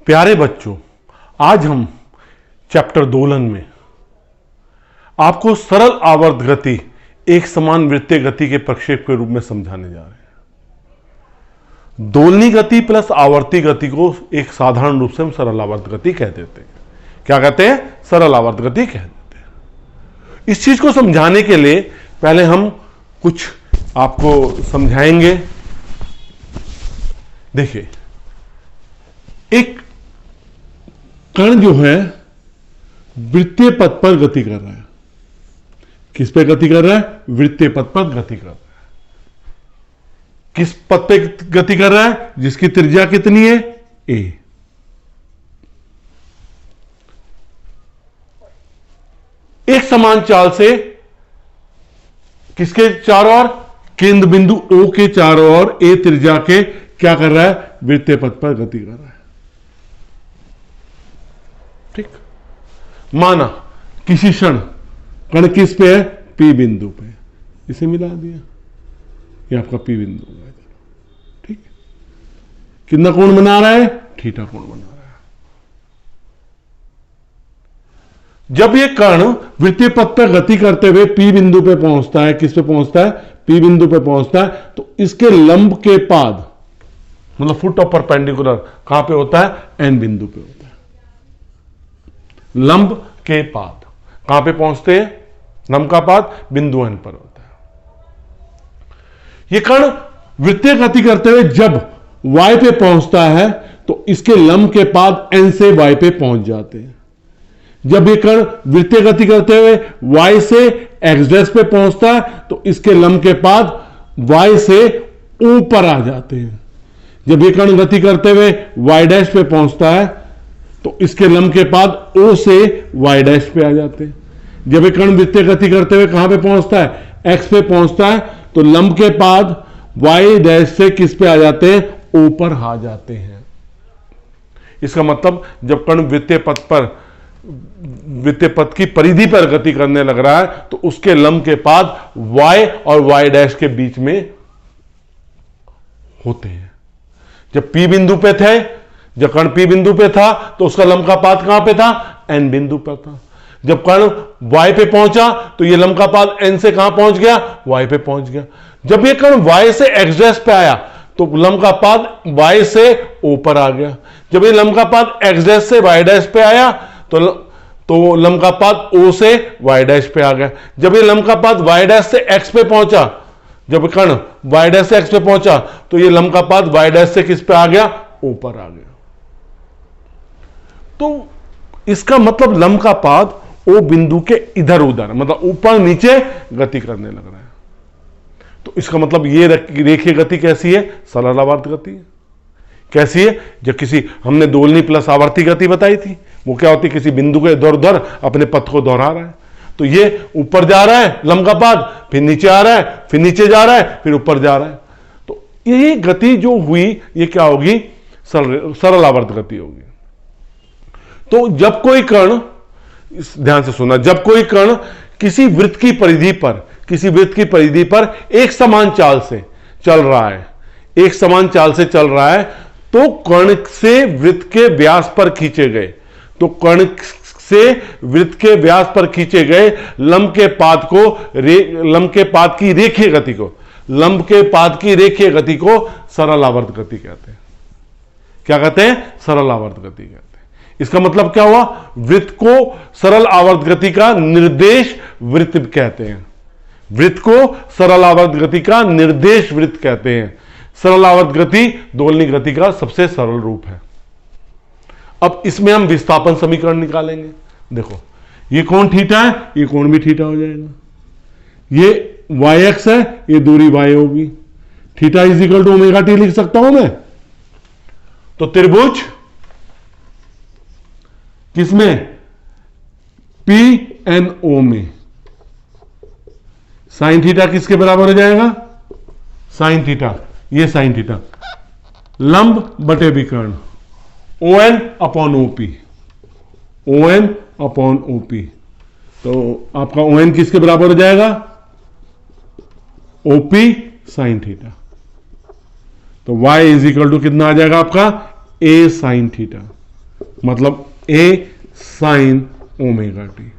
प्यारे बच्चों, आज हम चैप्टर दोलन में आपको सरल आवर्त गति एक समान वृत्तीय गति के प्रक्षेप के रूप में समझाने जा रहे हैं। दोलनी गति प्लस आवर्ती गति को एक साधारण रूप से हम सरल आवर्त गति कह देते हैं। क्या कहते हैं? सरल आवर्त गति कह देते हैं। इस चीज को समझाने के लिए पहले हम कुछ आपको समझाएंगे। देखिए, एक कण जो है वृत्तीय पथ पर गति कर रहा है। किस पे गति कर रहा है? वृत्तीय पथ पर गति कर रहा है। किस पथ पे गति कर रहा है? जिसकी त्रिज्या कितनी है? a। एक समान चाल से किसके चारों ओर? केंद्र बिंदु O के चारों ओर a त्रिज्या के क्या कर रहा है? वृत्तीय पथ पर गति कर रहा है। ठीक। माना किसी क्षण कण किस पे है? P बिंदु पे। इसे मिला दिया, ये आपका P बिंदु है। ठीक। कितना कोण बना रहा है? थीटा कोण बना रहा है। जब ये कण वृत्तीय पथ पर गति करते हुए P बिंदु पे पहुंचता है, किस पे पहुंचता है? P बिंदु पे पहुंचता है, तो इसके लंब के पाद मतलब फुट ऑफ परपेंडिकुलर कहां पे होता है? N बिंदु पे होता है। लंब के पाद कहां पे पहुंचते हैं? लंब का पाद बिंदु N पर होता है। यह कण वृत्तीय गति करते हुए जब Y पे पहुंचता है तो इसके लंब के पाद N से Y पे पहुंच जाते हैं। जब यह कण वृत्तीय गति करते हुए Y से X' पे पहुंचता है तो इसके लंब के पाद Y से O पर आ जाते हैं। जब यह कण गति करते हुए Y' पे पहुंचता है तो इसके लंब के पाद O से Y' पे आ जाते हैं। जब एक कण वृत्तीय गति करते हुए कहां पे पहुंचता है? X पे पहुंचता है, तो लंब के पाद Y' से किस पे आ जाते हैं? O पर आ जाते हैं। इसका मतलब जब कण वृत्तीय पथ की परिधि पर गति करने लग रहा है तो उसके लंब के पाद Y और Y' के बीच में होते हैं। जब P बिंदु पे थे, जब कण P बिंदु पे था तो उसका लंब का पाद कहां पे था? N बिंदु पर था। जब कण Y पे पहुंचा तो ये लंब का पाद N से कहां पहुंच गया? Y पे पहुंच गया। जब ये कण Y से X' पे आया तो लंब का पाद Y से O पर आ गया। जब ये लंब का पाद X' से Y' पे आया तो लंब का पाद O से Y' पे आ गया। जब ये लंब का पाद Y' से X पे पहुंचा, जब कण Y' से X पे पहुंचा तो ये लंब का पाद Y' से किस पे आ गया? O पर आ गया। तो इसका मतलब लंब का पाद O बिंदु के इधर उधर मतलब ऊपर नीचे गति करने लग रहा है। तो इसका मतलब ये रेखीय गति कैसी है? सरल आवर्त गति है। कैसी है? जब किसी हमने दोलनी प्लस आवर्ती गति बताई थी, वो क्या होती है? किसी बिंदु के इधर उधर अपने पथ को दोहरा रहा है। तो ये ऊपर जा रहा है लंब का पाद, फिर नीचे आ रहा है, फिर नीचे जा रहा है, फिर ऊपर जा रहा है। तो यही गति जो हुई ये क्या होगी? सरल आवर्त गति होगी। तो जब कोई कण, ध्यान से सुना, जब कोई कण किसी वृत्त की परिधि पर एक समान चाल से चल रहा है, तो कण से वृत्त के व्यास पर खींचे गए लंब के पाद की रेखीय गति को सरल आवर्त गति कहते हैं। क्या कहते हैं? सरल आवर्त गति कहते हैं। इसका मतलब क्या हुआ? वृत्त को सरल आवर्त गति का निर्देश वृत्त कहते हैं। वृत्त को सरल आवर्त गति का निर्देश वृत्त कहते हैं। सरल आवर्त गति दोलनी गति का सबसे सरल रूप है। अब इसमें हम विस्थापन समीकरण निकालेंगे। देखो, ये कोण थीटा है, ये कोण भी थीटा हो जाएगा। ये yx है, ये दूरी y होगी। Theta is equal to omega t लिख सकता हूं मैं। तो त्रिभुज किसमें? PNO में साइन थीटा किसके बराबर हो जाएगा? साइन थीटा, ये साइन थीटा लंब बटे विकर्ण ON upon OP, ON upon OP। तो आपका ON किसके बराबर हो जाएगा? OP sign theta. तो y इज इक्वल टू कितना आ जाएगा आपका a साइन थीटा, मतलब a साइन ओमेगा टी।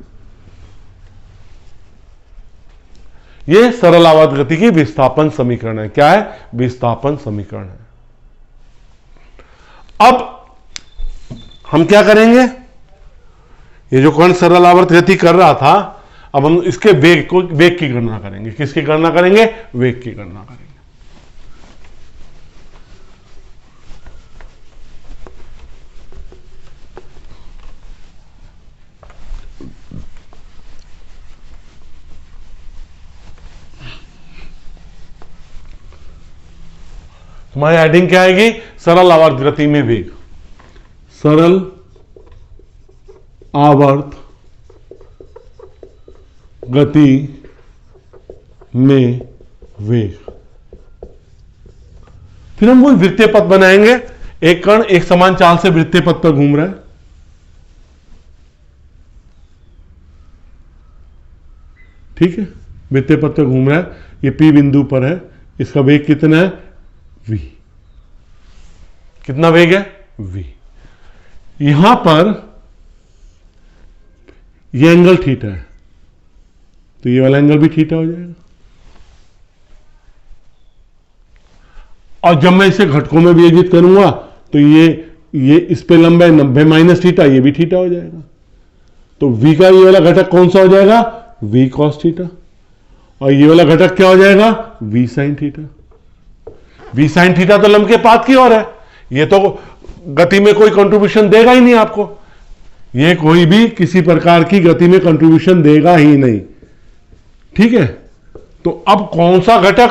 यह सरल आवर्त गति की विस्थापन समीकरण है। क्या है? विस्थापन समीकरण है। अब हम क्या करेंगे, ये जो कण सरल आवर्त गति कर रहा था, अब हम इसके वेग की गणना करेंगे। किसकी गणना करेंगे? वेग की गणना करेंगे। हमारी हेडिंग क्या आएगी? सरल आवर्त गति में वेग। सरल आवर्त गति में वेग। फिर हम कोई वृत्तीय पथ बनाएंगे। एक कण एक समान चाल से वृत्तीय पथ पर घूम रहा है। ठीक है, वृत्तीय पथ पर घूम रहा है, ये P बिंदु पर है। इसका वेग कितना है? v। कितना वेग है? v। यहां पर ये एंगल थीटा है, तो ये वाला एंगल भी थीटा हो जाएगा। और जब मैं इसे घटकों में विभाजित करूंगा तो ये इस पे लंब है 90 माइनस थीटा, ये भी थीटा हो जाएगा। तो v का ये वाला घटक कौन सा हो जाएगा? v cos theta. और ये वाला घटक क्या हो जाएगा? v sin theta. v sin theta तो लंब के पात की ओर है, ये तो गति में कोई कंट्रीब्यूशन देगा ही नहीं आपको। ये कोई भी किसी प्रकार की गति में कंट्रीब्यूशन देगा ही नहीं। ठीक है, तो अब कौन सा घटक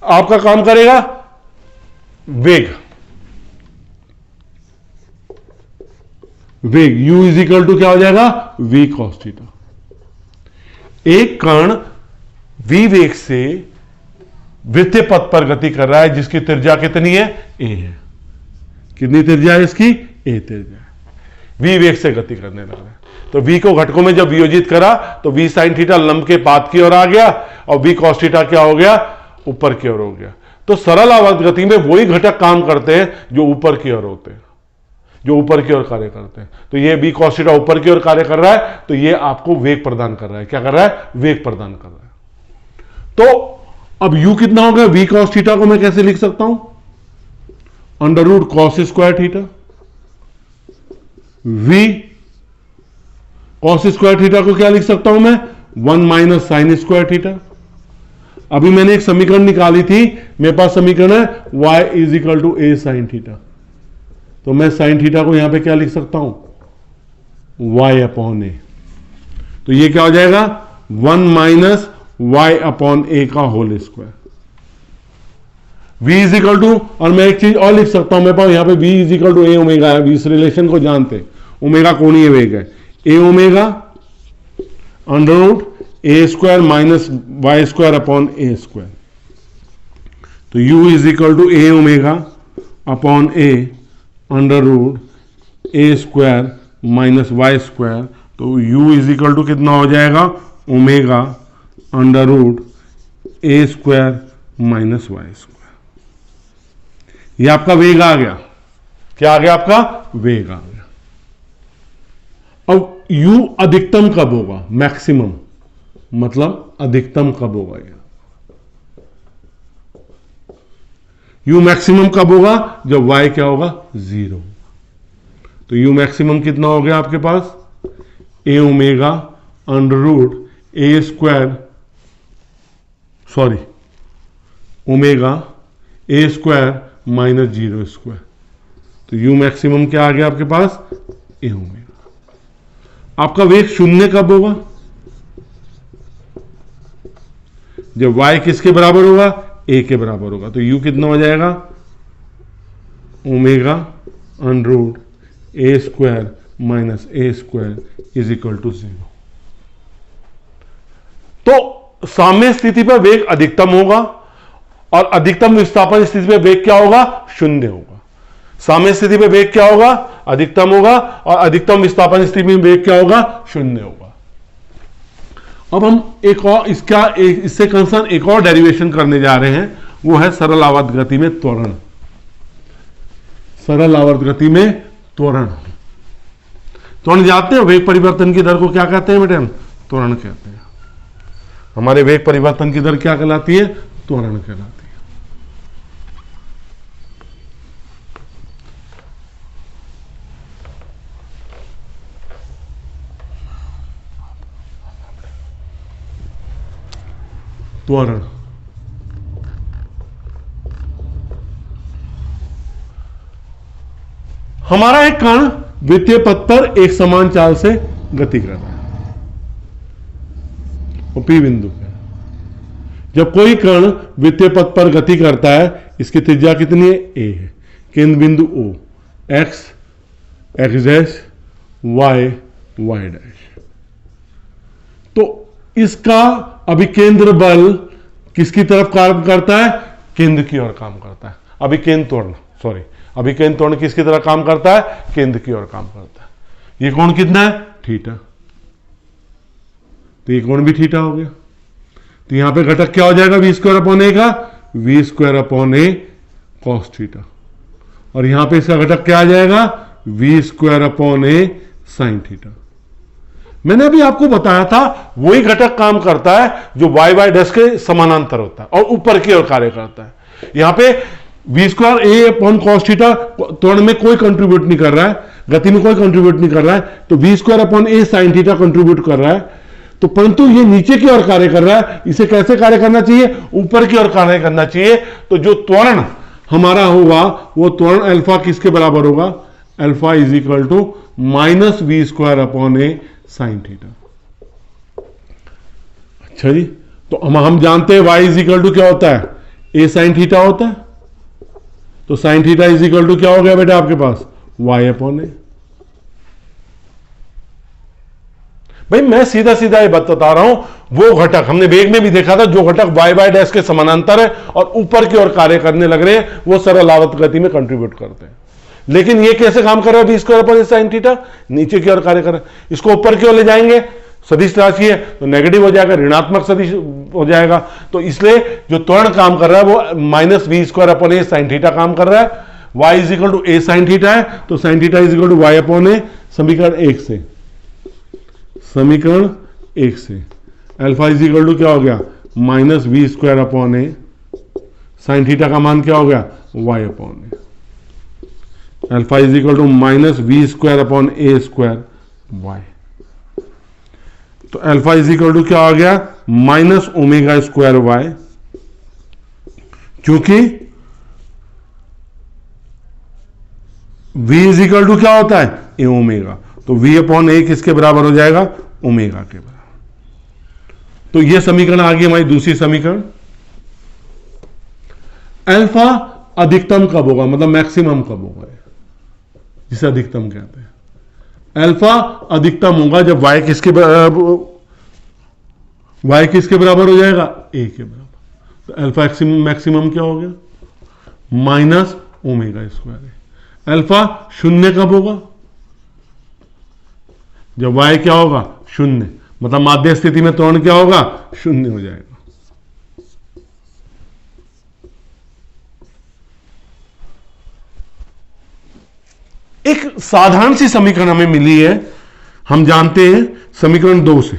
आपका काम करेगा? वेग। वेग u इज इक्वल टू क्या हो जाएगा? v cos theta. एक कण v वेग से वृत्तीय पथ पर गति कर रहा है, जिसकी त्रिज्या कितनी है? a है। कितनी त्रिज्या है इसकी? a त्रिज्या है। v वेग से गति करने लग रहा है, तो v को घटकों में जब वियोजित करा तो v sin थीटा लंब के पात की ओर आ गया और v cos थीटा क्या हो गया? ऊपर की ओर हो गया। तो सरल आवर्त गति में वही घटक काम करते हैं जो ऊपर की ओर होते हैं, जो ऊपर की ओर कार्य करते हैं। तो ये v cos थीटा ऊपर की ओर कार्य कर रहा है, तो ये आपको वेग प्रदान कर रहा है। क्या कर रहा है? वेग प्रदान कर रहा है। तो अब u कितना हो गया? v cos थीटा को मैं कैसे लिख सकता हूं? Under root cos square theta. v cos square theta को क्या लिख सकता हूं मैं? 1 माइनस साइन स्क्वायर थीटा। अभी मैंने एक समीकरण निकाली थी, मेरे पास समीकरण है y is equal to a sine theta. तो मैं साइन थीटा को यहां पे क्या लिख सकता हूं? y upon a। तो ये क्या हो जाएगा? 1 माइनस y अपॉन a का whole square. v is equal to, और मैं एक चीज और लिख सकता हूं, मेरे पास यहां पे v is equal to a omega है। v इस रिलेशन को जानते हैं, ओमेगा कोणीय वेग है। a omega under root a square minus y square upon a square. तो u is equal to a omega upon a under root a square minus y square. तो u इज इक्वल टू कितना हो जाएगा? Omega under root a square minus y square. ये आपका वेग आ गया। क्या आ गया? आपका वेग आ गया। अब u अधिकतम कब होगा? मैक्सिमम, मतलब अधिकतम कब होगा? u मैक्सिमम कब होगा? जब y क्या होगा? 0। तो u मैक्सिमम कितना हो गया आपके पास? a omega under root a square, sorry omega a square minus 0 square. तो u मैक्सिमम क्या आ गया आपके पास? a omega. आपका वेग शून्य कब होगा? जब y किसके बराबर होगा? a के बराबर होगा। तो u कितना हो जाएगा? Omega under root a square minus a square is equal to 0। तो साम्य स्थिति पर वेग अधिकतम होगा और अधिकतम विस्थापन स्थिति पर वेग क्या होगा? शून्य होगा। साम्य स्थिति पर वेग क्या होगा? अधिकतम होगा, और अधिकतम विस्थापन स्थिति में वेग क्या होगा? शून्य होगा। अब हम एक और इससे कंसर्न एक और डेरिवेशन करने जा रहे हैं, वो है सरल आवर्त गति में त्वरण। सरल आवर्त गति में त्वरण जानते हो वेग परिवर्तन की दर को क्या कहते हैं बेटे? त्वरण कहते हैं। हमारे वेग परिवर्तन की दर क्या कहलाती है? त्वरण कहलाती है। त्वरण हमारा एक कण वृत्तीय पथ पर एक समान चाल से गति कर रहा है, वो P बिंदु पे। जब कोई कण वृत्तीय पथ पर गति करता है, इसकी त्रिज्या कितनी है? A है। केंद्र बिंदु O, X, X dash, Y, Y dash. तो इसका अभिकेंद्र बल किसकी तरफ काम करता है? केंद्र की ओर काम करता है। अभिकेंद्र त्वरण किसकी तरह काम करता है? केंद्र की ओर काम करता है। ये कोण कितना है? थीटा। तो ये कोण भी थीटा हो गया। तो यहां पे घटक क्या हो जाएगा? वी स्क्वायर अपॉन ए का v square upon a cos theta, और यहां पे इसका घटक क्या आ जाएगा? वी स्क्वायर अपॉन ए साइन थीटा। मैंने अभी आपको बताया था वही घटक काम करता है जो वाई वाई डैश के समानांतर होता है और ऊपर की ओर कार्य करता है। यहां पे v square a upon cos theta त्वरण में कोई कंट्रीब्यूट नहीं कर रहा है, गति में कोई कंट्रीब्यूट नहीं कर रहा है, तो वी स्क्वायर अपॉन ए साइन थीटा कंट्रीब्यूट कर रहा है। तो परंतु ये नीचे की ओर कार्य कर रहा है, इसे कैसे कार्य करना चाहिए? ऊपर की ओर कार्य करना चाहिए। तो जो त्वरण हमारा होगा वो त्वरण अल्फा किसके बराबर होगा? Alpha is equal to minus we square upon A sine theta. अच्छा जी, तो हम जानते हैं y इज इक्वल टू क्या होता है? ए साइन थीटा होता है। तो sine theta is equal to क्या हो गया बेटा आपके पास? y अपॉन ए। भाई मैं सीधा सीधा ये बता रहा हूं, वो घटक हमने वेग में भी देखा था, जो घटक y y डैश के समानांतर है और ऊपर की ओर कार्य करने लग रहे हैं, वो सरल आवर्त गति में कंट्रीब्यूट करते हैं। लेकिन ये कैसे काम कर रहा है? V square upon sine theta नीचे की ओर कार्य कर रहा है। इसको ऊपर की ओर ले जाएंगे, सदिश राशि है तो नेगेटिव हो जाएगा, ऋणात्मक सदिश हो जाएगा। तो इसलिए जो त्वरण काम कर रहा है वो minus we square upon A sine theta काम कर रहा है। y is equal to A sine theta है, तो sine theta is equal to Y upon A. समीकरण एक से अल्फा इज इक्वल टू क्या हो गया? Minus we square upon A sine theta का मान क्या हो गया? y upon a. Alpha is equal to minus we square upon a square y. तो अल्फा इज इक्वल टू क्या आ गया? माइनस ओमेगा स्क्वायर वाई, क्योंकि v इज इक्वल टू क्या होता है? A omega. तो v अपॉन ए किसके बराबर हो जाएगा? ओमेगा के बराबर। तो यह समीकरण आ गई हमारी दूसरी समीकरण। अल्फा अधिकतम कब होगा, मतलब मैक्सिमम कब होगा, जिसे अधिकतम कहते हैं। अल्फा अधिकतम होगा जब y किसके बराबर हो जाएगा? a के बराबर। तो अल्फा मैक्सिमम क्या हो गया? माइनस ओमेगा स्क्वायर है। अल्फा शून्य कब होगा? जब y क्या होगा? शून्य, मतलब माध्य स्थिति में त्वरण क्या होगा? शून्य हो जाएगा। एक साधारण सी समीकरण हमें मिली है, हम जानते हैं समीकरण 2 से।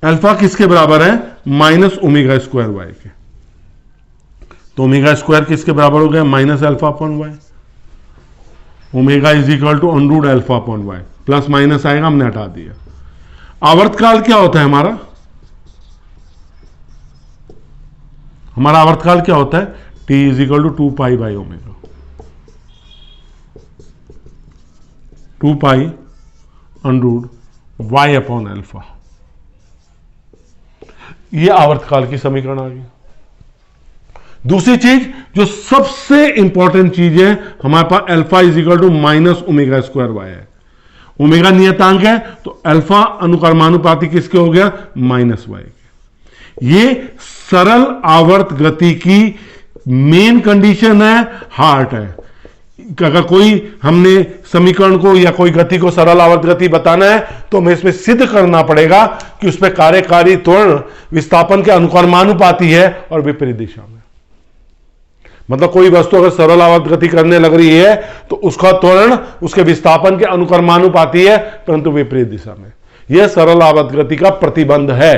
अल्फा किसके बराबर है? माइनस ओमेगा स्क्वायर वाई के। तो ओमेगा स्क्वायर किसके बराबर हो गया? Minus alpha upon y. Omega is equal to under root alpha upon y, plus minus आएगा, हमने हटा दिया। आवर्तकाल क्या होता है हमारा? आवर्तकाल क्या होता है? t is equal to 2 pi by omega. 2 pi under root y upon alpha. यह आवर्तकाल की समीकरण आ गई। दूसरी चीज जो सबसे इंपॉर्टेंट चीज है हमारे पास, alpha is equal to minus omega square Y है। ओमेगा नियतांक है, तो अल्फा अनुकर्मानुपाती किसके हो गया? माइनस वाई के। ये सरल आवर्त गति की मेन कंडीशन है, हार्ट है। अगर कोई हमने समीकरण को या कोई गति को सरल आवर्त गति बताना है तो हमें इसमें सिद्ध करना पड़ेगा कि उसमें कार्यकारी त्वरण विस्थापन के अनुक्रमानुपाती है और विपरीत दिशा में। मतलब कोई वस्तु अगर सरल आवर्त गति करने लग रही है तो उसका त्वरण उसके विस्थापन के अनुक्रमानुपाती है, परंतु विपरीत दिशा में। यह सरल आवर्त गति का प्रतिबंध है।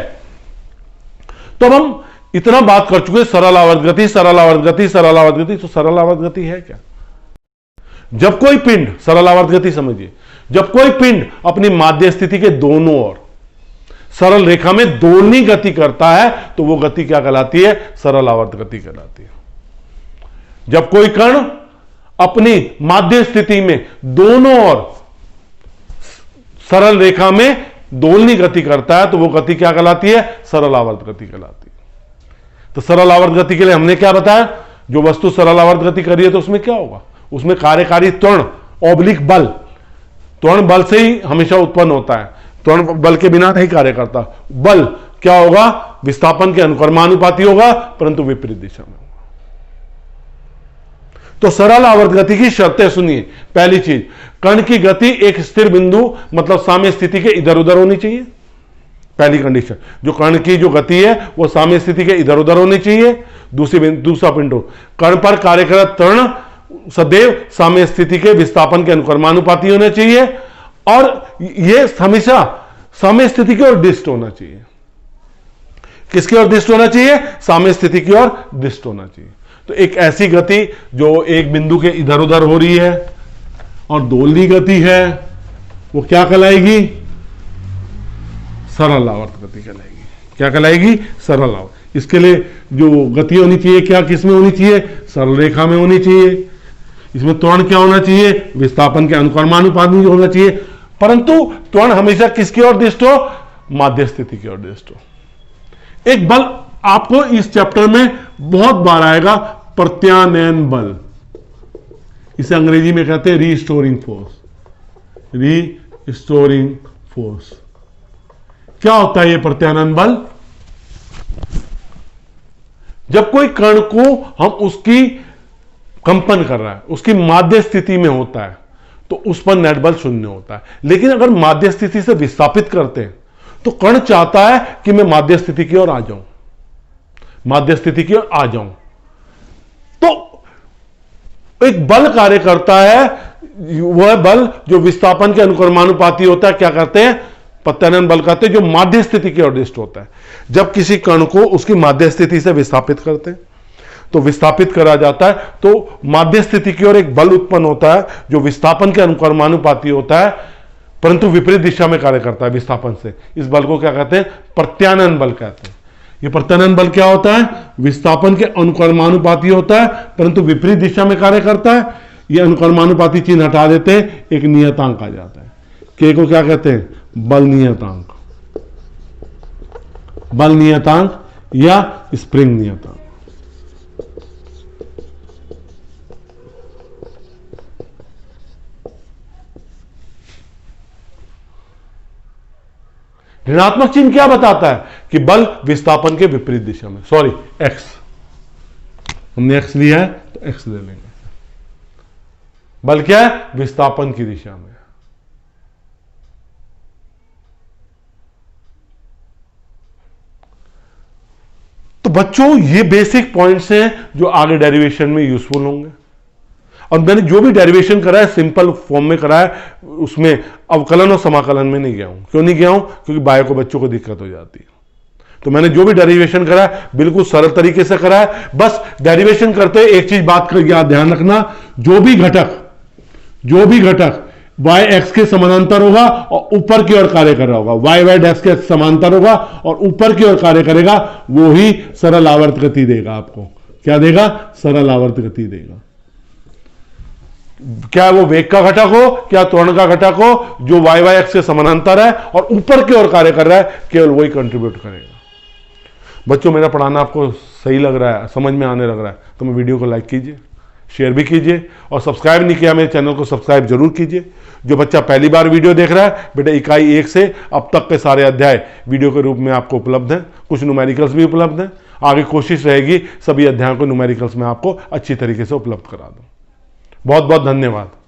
तो अब हम इतना बात कर चुके सरल आवर्त गति, सरल आवर्त गति, सरल आवर्त गति। तो सरल आवर्त गति है क्या? जब कोई पिंड, सरल आवर्त गति समझिए, जब कोई पिंड अपनी माध्य स्थिति के दोनों ओर सरल रेखा में दोलनी गति करता है तो वो गति क्या कहलाती है? सरल आवर्त गति कहलाती है। जब कोई कण अपनी माध्य स्थिति में दोनों ओर सरल रेखा में दोलनी गति करता है तो वो गति क्या कहलाती है? सरल आवर्त गति कहलाती है। तो सरल आवर्त गति के लिए हमने क्या बताया? जो वस्तु सरल आवर्त गति कर रही है तो उसमें क्या होगा? उसमें कार्यकारी त्वरण ऑब्लिक बल, त्वरण बल से ही हमेशा उत्पन्न होता है, त्वरण बल के बिना नहीं कार्य करता। बल क्या होगा? विस्थापन के अनुक्रमानुपाती होगा, परंतु विपरीत दिशा में होगा। तो सरल आवर्त गति की शर्तें सुनिए। पहली चीज, कण की गति एक स्थिर बिंदु मतलब साम्य स्थिति के इधर उधर होनी चाहिए। पहली कंडीशन, जो कण की जो गति है वो साम्य स्थिति के इधर उधर होनी चाहिए। दूसरा पिंडो, कण पर कार्यरत त्वरण सदैव साम्य स्थिति के विस्थापन के अनुक्रमानुपाती होने चाहिए और यह हमेशा साम्य स्थिति की ओर दिष्ट होना चाहिए। किसकी ओर दिष्ट होना चाहिए? साम्य स्थिति की ओर दिष्ट होना चाहिए। तो एक ऐसी गति जो एक बिंदु के इधर उधर हो रही है और दोलनी गति है, वो क्या कहलाएगी? सरल आवर्त गति कहलाएगी। क्या कहलाएगी? सरल आवर्त। इसके लिए जो गति होनी चाहिए क्या किसमें होनी चाहिए? सरल रेखा में होनी चाहिए। इसमें त्वरण क्या होना चाहिए? विस्थापन के अनुक्रमानुपाती होना चाहिए, परंतु त्वरण हमेशा किसकी ओर दिष्ट हो? माध्य स्थिति की ओर दिष्ट हो। एक बल आपको इस चैप्टर में बहुत बार आएगा, प्रत्यानयन बल। इसे अंग्रेजी में कहते हैं रीस्टोरिंग फोर्स। रीस्टोरिंग फोर्स क्या होता है? यह प्रत्यानयन बल, जब कोई कण को हम उसकी कंपन कर रहा है, उसकी माध्य स्थिति में होता है तो उस पर नेट बल शून्य होता है। लेकिन अगर माध्य स्थिति से विस्थापित करते हैं तो कण चाहता है कि मैं माध्य स्थिति की ओर आ जाऊं, माध्य स्थिति की ओर आ जाऊं। तो एक बल कार्य करता है, वह बल जो विस्थापन के अनुक्रमानुपाती होता है। क्या करते हैं? प्रत्यानयन बल कहते हैं, जो माध्य स्थिति की ओर दिष्ट होता है। जब किसी कण को उसकी माध्य स्थिति से विस्थापित करते हैं तो विस्थापित करा जाता है तो माध्य स्थिति की ओर एक बल उत्पन्न होता है जो विस्थापन के अनुक्रमानुपाती होता है, परंतु विपरीत दिशा में कार्य करता है विस्थापन से। इस बल को क्या कहते हैं? प्रत्यानयन बल कहते हैं। ये प्रत्यानयन बल क्या होता है? विस्थापन के अनुक्रमानुपाती होता है परंतु विपरीत दिशा में कार्य करता है। ये अनुक्रमानुपाती चिन्ह हटा देते हैं, एक नियतांक आ जाता है। के को क्या कहते हैं? बल नियतांक, बल नियतांक या स्प्रिंग नियतांक। ऋणात्मक चिन्ह क्या बताता है? कि बल विस्थापन के विपरीत दिशा में, सॉरी एक्स, हमने एक्स लिया है तो एक्स ले लेंगे। बल क्या है? विस्थापन की दिशा में। तो बच्चों ये बेसिक पॉइंट्स हैं जो आगे डेरिवेशन में यूजफुल होंगे। और मैंने जो भी डेरिवेशन करा है सिंपल फॉर्म में करा है, उसमें अवकलन और समाकलन में नहीं गया हूं। क्यों नहीं गया हूं? क्योंकि बायो को बच्चों को दिक्कत हो जाती है। तो मैंने जो भी डेरिवेशन करा है बिल्कुल सरल तरीके से करा है। बस डेरिवेशन करते हुए एक चीज बात कर याद ध्यान रखना, जो भी घटक y x के समानांतर होगा और ऊपर की ओर कार्य कर रहा होगा, y y डैश के समांतर होगा और ऊपर की ओर कार्य करेगा, वो ही सरल आवर्त गति देगा आपको। क्या देगा? सरल आवर्त गति देगा। क्या वो वेग का घटक हो, क्या त्वरण का घटक हो, जो y y x के समानांतर है और ऊपर की ओर कार्य कर रहा है, केवल वही कंट्रीब्यूट करेगा। बच्चों मेरा पढ़ाना आपको सही लग रहा है, समझ में आने लग रहा है तो मैं वीडियो को लाइक कीजिए, शेयर भी कीजिए और सब्सक्राइब नहीं किया मेरे चैनल को सब्सक्राइब जरूर कीजिए। जो बच्चा पहली बार वीडियो देख रहा है, बेटा इकाई 1 से अब तक के सारे अध्याय वीडियो के रूप में आपको उपलब्ध हैं, कुछ न्यूमेरिकल्स भी उपलब्ध हैं। आगे कोशिश रहेगी सभी अध्यायों को न्यूमेरिकल्स में आपको अच्छी तरीके से उपलब्ध करा दूं। बहुत बहुत धन्यवाद।